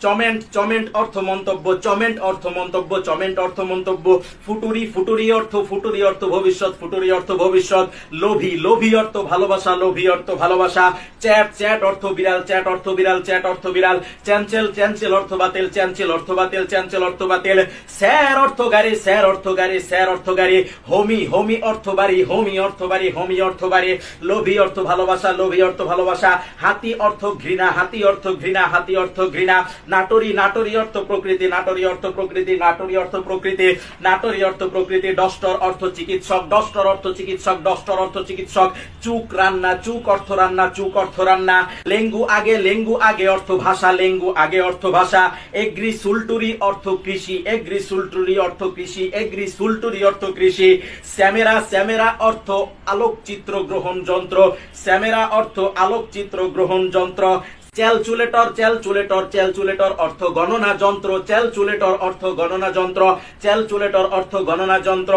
চমেন্ট চমেন্ট অর্থ মন্তব্য, চমেন্ট অর্থ মন্তব্য, চমেন্ট অর্থ মন্তব্য। ফুটুরি ফুটুরি অর্থ ভবিষ্যৎ, ফুটুরি অর্থ ভবিষ্যৎ। লোভী লোভী অর্থ ভালোবাসা, লোভী অর্থ ভালোবাসা। চ্যাট চ্যাট অর্থ বিড়াল, চ্যাট অর্থ বিড়াল, চ্যাট অর্থ বিড়াল। চ্যানচেল চ্যানচেল অর্থ বাতিল, চ্যানচেল অর্থ বাতিল, চ্যানচেল অর্থ বাতিল। স্যার অর্থ গাড়ি, স্যার অর্থ গাড়ি, স্যার অর্থ গাড়ি। হোমি হোমি অর্থ বাড়ি, হোমি অর্থ বাড়ি, হোমি অর্থ বাড়ি। লোভী অর্থ ভালোবাসা, লোভী অর্থ ভালোবাসা। হাতি অর্থ ঘৃণা, হাতি অর্থ ঘৃণা, হাতি অর্থ ঘৃণা। নাটরি নাটরি অর্থ প্রকৃতি, নাটরি অর্থ প্রকৃতি, নাটরি অর্থ প্রকৃতি, নাটরি অর্থ প্রকৃতি। ডস্টর অর্থ চিকিৎসক, ডস্টর অর্থ চিকিৎসক, ডস্টর অর্থ চিকিৎসক। চুক রান্না, চুক অর্থ রান্না, চুক অর্থ রান্না। লেঙ্গু আগে, লেঙ্গু আগে অর্থ ভাষা, লেঙ্গু আগে অর্থ ভাষা। এগ্রি সুলটুরি অর্থ কৃষি, এগ্রি সুলটুরি অর্থ কৃষি, এগ্রি সুলটুরি অর্থ কৃষি। স্যামেরা, স্যামেরা অর্থ আলোকচিত্র গ্রহণ যন্ত্র, স্যামেরা অর্থ আলোকচিত্র গ্রহণ যন্ত্র। ক্যালকুলেটর, ক্যালকুলেটর, ক্যালকুলেটর অর্থ গণনা যন্ত্র, ক্যালকুলেটর অর্থ গণনা যন্ত্র, ক্যালকুলেটর অর্থ গণনা যন্ত্র।